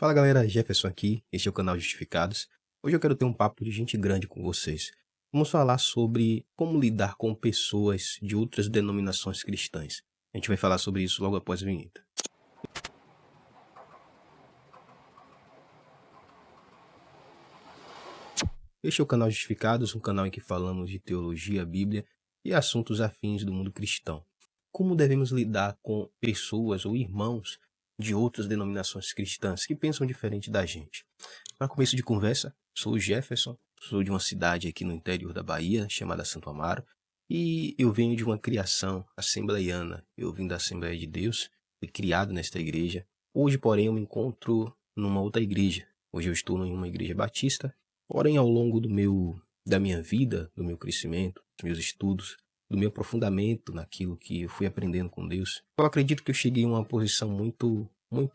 Fala galera, Jefferson aqui, este é o canal Justificados. Hoje eu quero ter um papo de gente grande com vocês. Vamos falar sobre como lidar com pessoas de outras denominações cristãs. A gente vai falar sobre isso logo após a vinheta. Este é o canal Justificados, um canal em que falamos de teologia, Bíblia e assuntos afins do mundo cristão. Como devemos lidar com pessoas ou irmãos de outras denominações cristãs que pensam diferente da gente? Para começo de conversa, sou o Jefferson, sou de uma cidade aqui no interior da Bahia, chamada Santo Amaro, e eu venho de uma criação assembleiana. Eu vim da Assembleia de Deus, fui criado nesta igreja. Hoje, porém, eu me encontro numa outra igreja. Hoje eu estou em uma igreja batista, porém, ao longo da minha vida, do meu crescimento, dos meus estudos, do meu aprofundamento naquilo que eu fui aprendendo com Deus, eu acredito que eu cheguei a uma posição muito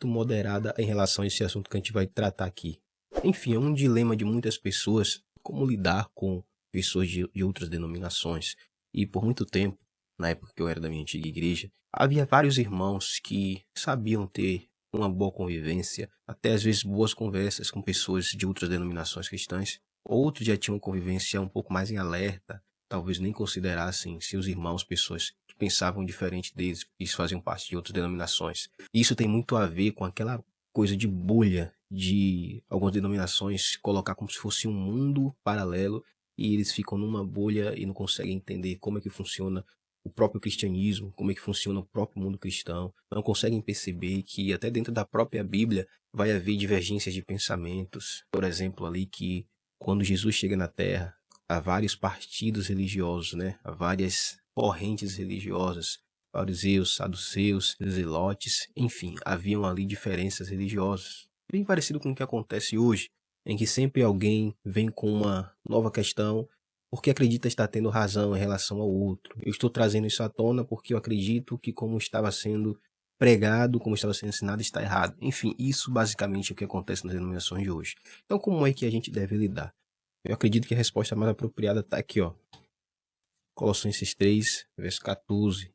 moderada em relação a esse assunto que a gente vai tratar aqui. Enfim, é um dilema de muitas pessoas como lidar com pessoas de outras denominações. E por muito tempo, na época que eu era da minha antiga igreja, havia vários irmãos que sabiam ter uma boa convivência, até às vezes boas conversas com pessoas de outras denominações cristãs. Outros já tinham convivência um pouco mais em alerta, talvez nem considerassem seus irmãos pessoas que pensavam diferente deles, que faziam parte de outras denominações. Isso tem muito a ver com aquela coisa de bolha de algumas denominações colocar como se fosse um mundo paralelo e eles ficam numa bolha e não conseguem entender como é que funciona o próprio cristianismo, como é que funciona o próprio mundo cristão, não conseguem perceber que até dentro da própria Bíblia vai haver divergências de pensamentos. Por exemplo, ali que quando Jesus chega na Terra, há vários partidos religiosos, né? Há várias correntes religiosas, fariseus, saduceus, zelotes, enfim, haviam ali diferenças religiosas. Bem parecido com o que acontece hoje, em que sempre alguém vem com uma nova questão porque acredita estar tendo razão em relação ao outro. Eu estou trazendo isso à tona porque eu acredito que como estava sendo pregado, como estava sendo ensinado, está errado. Enfim, isso basicamente é o que acontece nas denominações de hoje. Então, como é que a gente deve lidar? Eu acredito que a resposta mais apropriada está aqui, ó. Colossenses 3, verso 14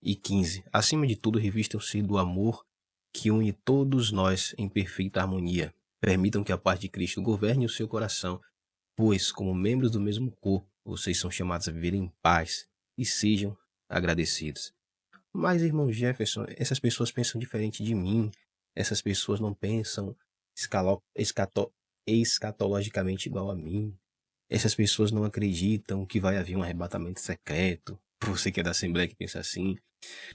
e 15. Acima de tudo, revistam-se do amor que une todos nós em perfeita harmonia. Permitam que a paz de Cristo governe o seu coração, pois, como membros do mesmo corpo, vocês são chamados a viver em paz e sejam agradecidos. Mas, irmão Jefferson, essas pessoas pensam diferente de mim. Essas pessoas não pensam escatologicamente igual a mim. Essas pessoas não acreditam que vai haver um arrebatamento secreto. Você que é da Assembleia que pensa assim,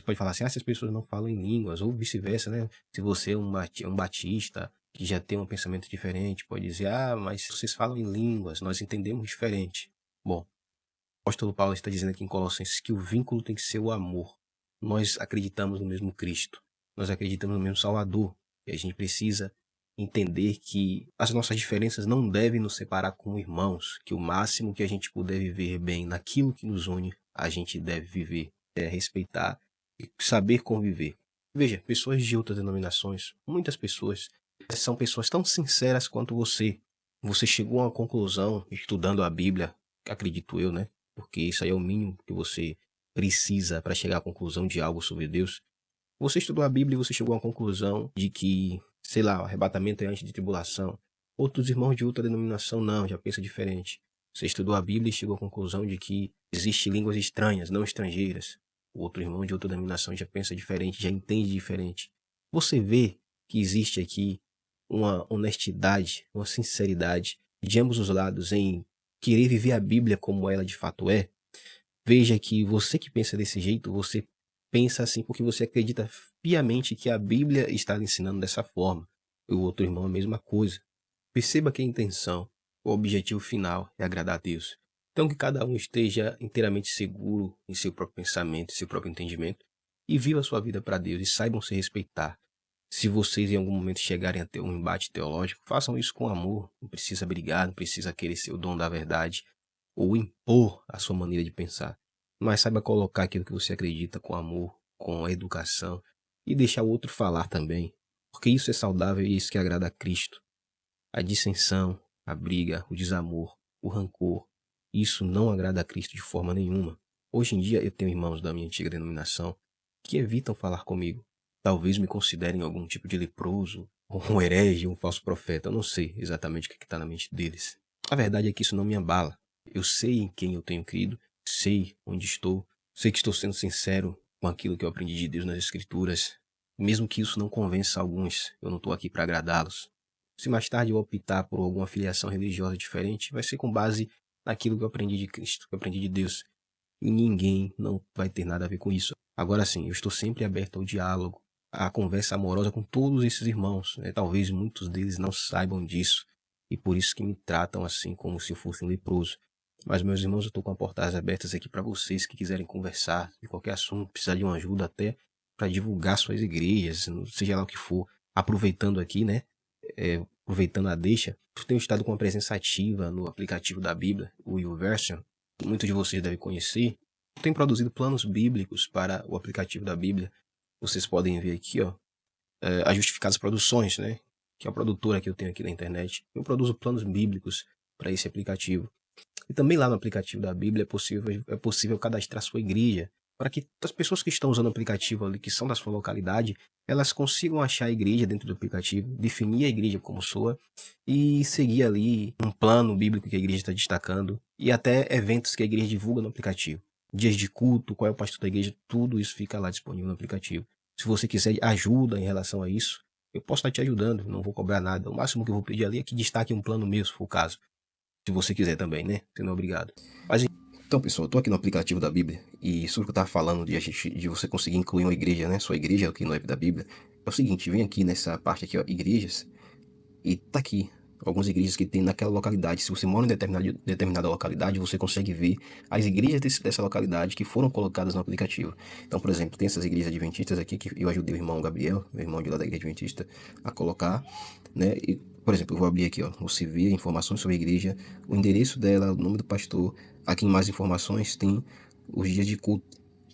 pode falar assim, essas pessoas não falam em línguas, ou vice-versa, né? Se você é um batista que já tem um pensamento diferente, pode dizer, mas vocês falam em línguas, nós entendemos diferente. Bom, o apóstolo Paulo está dizendo aqui em Colossenses que o vínculo tem que ser o amor. Nós acreditamos no mesmo Cristo, nós acreditamos no mesmo Salvador, e a gente precisa entender que as nossas diferenças não devem nos separar como irmãos, que o máximo que a gente puder viver bem naquilo que nos une, a gente deve viver, respeitar e saber conviver. Veja, pessoas de outras denominações, muitas pessoas, são pessoas tão sinceras quanto você. Você chegou a uma conclusão estudando a Bíblia, acredito eu, né? Porque isso aí é o mínimo que você precisa para chegar à conclusão de algo sobre Deus. Você estudou a Bíblia e você chegou à conclusão de que, sei lá, o arrebatamento é antes de tribulação. Outros irmãos de outra denominação não, já pensa diferente. Você estudou a Bíblia e chegou à conclusão de que existem línguas estranhas, não estrangeiras. O outro irmão de outra denominação já pensa diferente, já entende diferente. Você vê que existe aqui uma honestidade, uma sinceridade de ambos os lados em querer viver a Bíblia como ela de fato é. Veja que você que pensa desse jeito, você pensa assim porque você acredita piamente que a Bíblia está lhe ensinando dessa forma. E o outro irmão a mesma coisa. Perceba que a intenção, o objetivo final é agradar a Deus. Então que cada um esteja inteiramente seguro em seu próprio pensamento, em seu próprio entendimento, e viva a sua vida para Deus e saibam se respeitar. Se vocês em algum momento chegarem a ter um embate teológico, façam isso com amor. Não precisa brigar, não precisa querer ser o dono da verdade ou impor a sua maneira de pensar. Mas saiba colocar aquilo que você acredita com amor, com educação e deixar o outro falar também. Porque isso é saudável e isso que agrada a Cristo. A dissensão, a briga, o desamor, o rancor, isso não agrada a Cristo de forma nenhuma. Hoje em dia eu tenho irmãos da minha antiga denominação que evitam falar comigo. Talvez me considerem algum tipo de leproso um herege, um falso profeta. Eu não sei exatamente o que está na mente deles. A verdade é que isso não me abala. Eu sei em quem eu tenho crido, sei onde estou, sei que estou sendo sincero com aquilo que eu aprendi de Deus nas Escrituras. Mesmo que isso não convença alguns, eu não estou aqui para agradá-los. Se mais tarde eu optar por alguma filiação religiosa diferente, vai ser com base naquilo que eu aprendi de Cristo, que eu aprendi de Deus. E ninguém não vai ter nada a ver com isso. Agora sim, eu estou sempre aberto ao diálogo, à conversa amorosa com todos esses irmãos. Talvez muitos deles não saibam disso, e por isso que me tratam assim como se eu fosse um leproso. Mas, meus irmãos, eu estou com as portas abertas aqui para vocês que quiserem conversar de qualquer assunto, precisar de uma ajuda até para divulgar suas igrejas, seja lá o que for. Aproveitando aqui, aproveitando a deixa, eu tenho estado com uma presença ativa no aplicativo da Bíblia, o YouVersion. Muitos de vocês devem conhecer. Eu tenho produzido planos bíblicos para o aplicativo da Bíblia. Vocês podem ver aqui, a Justificadas Produções, que é a produtora que eu tenho aqui na internet. Eu produzo planos bíblicos para esse aplicativo. E também lá no aplicativo da Bíblia é possível cadastrar sua igreja, para que as pessoas que estão usando o aplicativo ali, que são da sua localidade, elas consigam achar a igreja dentro do aplicativo, definir a igreja como sua e seguir ali um plano bíblico que a igreja está destacando e até eventos que a igreja divulga no aplicativo. Dias de culto, qual é o pastor da igreja, tudo isso fica lá disponível no aplicativo. Se você quiser ajuda em relação a isso, eu posso estar te ajudando, não vou cobrar nada. O máximo que eu vou pedir ali é que destaque um plano meu, se for o caso. Se você quiser também, Você não é obrigado. Mas então, pessoal, eu tô aqui no aplicativo da Bíblia e sobre o que eu tava falando de você conseguir incluir uma igreja, Sua igreja aqui no app da Bíblia. É o seguinte, vem aqui nessa parte aqui, igrejas, e tá aqui algumas igrejas que tem naquela localidade. Se você mora em determinada localidade, você consegue ver as igrejas dessa localidade que foram colocadas no aplicativo. Então, por exemplo, tem essas igrejas adventistas aqui que eu ajudei o irmão Gabriel, meu irmão de lá da igreja adventista, a colocar, E, por exemplo, eu vou abrir aqui, você vê informações sobre a igreja, o endereço dela, o nome do pastor. Aqui em mais informações tem os dias de culto,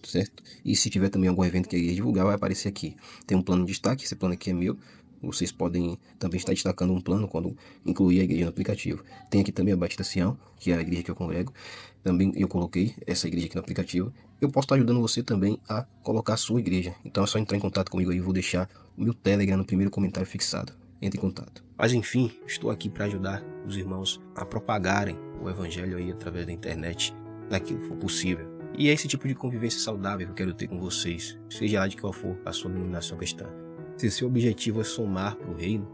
certo? E se tiver também algum evento que a igreja divulgar, vai aparecer aqui. Tem um plano de destaque, esse plano aqui é meu. Vocês podem também estar destacando um plano quando incluir a igreja no aplicativo. Tem aqui também a Batista Sião, que é a igreja que eu congrego. Também eu coloquei essa igreja aqui no aplicativo. Eu posso estar ajudando você também a colocar a sua igreja. Então é só entrar em contato comigo aí. Eu vou deixar o meu Telegram no primeiro comentário fixado. Entre em contato. Mas enfim, estou aqui para ajudar os irmãos a propagarem o evangelho aí através da internet, naquilo que for possível. E é esse tipo de convivência saudável que eu quero ter com vocês, seja lá de qual for a sua denominação cristã. Se seu objetivo é somar para o reino,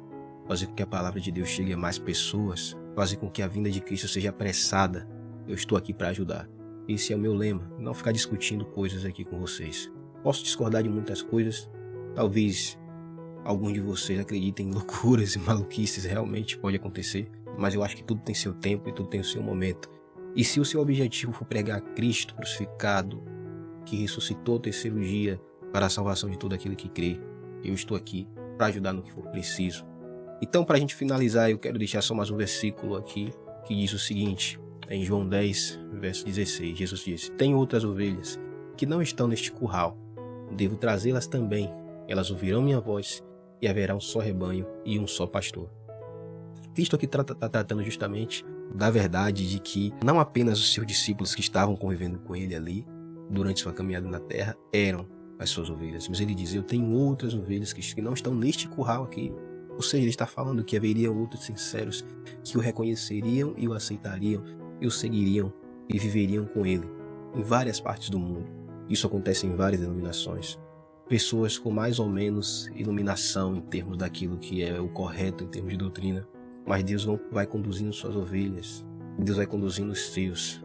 fazer com que a palavra de Deus chegue a mais pessoas, fazer com que a vinda de Cristo seja apressada, eu estou aqui para ajudar. Esse é o meu lema, não ficar discutindo coisas aqui com vocês. Posso discordar de muitas coisas, talvez alguns de vocês acreditem em loucuras e maluquices, realmente pode acontecer, mas eu acho que tudo tem seu tempo e tudo tem o seu momento. E se o seu objetivo for pregar Cristo crucificado, que ressuscitou ao terceiro dia para a salvação de todo aquele que crê, eu estou aqui para ajudar no que for preciso. Então, para a gente finalizar, eu quero deixar só mais um versículo aqui que diz o seguinte, em João 10, verso 16, Jesus disse: "Tenho outras ovelhas que não estão neste curral, devo trazê-las também, elas ouvirão minha voz e haverá um só rebanho e um só pastor." Cristo aqui está tratando justamente da verdade de que não apenas os seus discípulos que estavam convivendo com ele ali durante sua caminhada na terra eram as suas ovelhas, mas ele diz: "Eu tenho outras ovelhas que não estão neste curral aqui." Ou seja, ele está falando que haveria outros sinceros que o reconheceriam e o aceitariam, e o seguiriam e viveriam com ele em várias partes do mundo. Isso acontece em várias denominações. Pessoas com mais ou menos iluminação em termos daquilo que é o correto em termos de doutrina, mas Deus vai conduzindo suas ovelhas, Deus vai conduzindo os seus.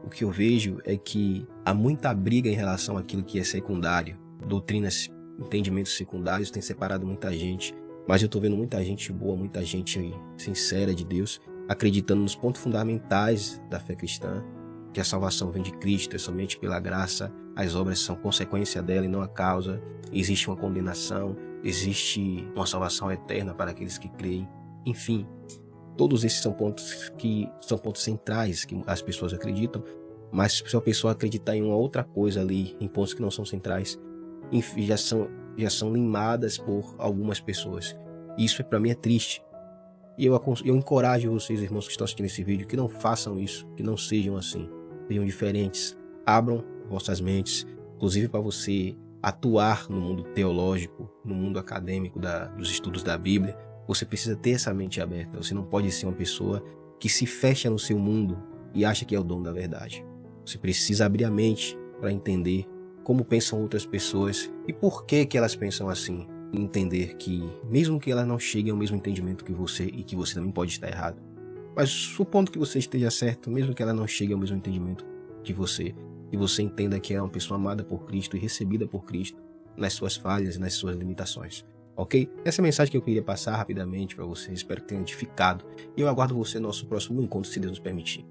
O que eu vejo é que há muita briga em relação àquilo que é secundário. Doutrinas, entendimentos secundários têm separado muita gente, mas eu estou vendo muita gente boa, muita gente sincera de Deus, acreditando nos pontos fundamentais da fé cristã, que a salvação vem de Cristo, é somente pela graça, as obras são consequência dela e não a causa, existe uma condenação, existe uma salvação eterna para aqueles que creem. Enfim, todos esses são pontos centrais que as pessoas acreditam, mas se a pessoa acreditar em uma outra coisa ali, em pontos que não são centrais, enfim, já são limadas por algumas pessoas. Isso para mim é triste. E eu encorajo vocês, irmãos que estão assistindo esse vídeo, que não façam isso, que não sejam assim, sejam diferentes, abram vossas mentes, inclusive para você atuar no mundo teológico, no mundo acadêmico dos estudos da Bíblia, Você precisa ter essa mente aberta. Você não pode ser uma pessoa que se fecha no seu mundo e acha que é o dono da verdade. Você precisa abrir a mente para entender como pensam outras pessoas e por que que elas pensam assim. E entender que, mesmo que elas não cheguem ao mesmo entendimento que você e que você também pode estar errado, mas supondo que você esteja certo, mesmo que ela não chegue ao mesmo entendimento que você, e você entenda que é uma pessoa amada por Cristo e recebida por Cristo nas suas falhas e nas suas limitações. Ok? Essa é a mensagem que eu queria passar rapidamente para você. Espero que tenha edificado. E eu aguardo você no nosso próximo encontro, se Deus nos permitir.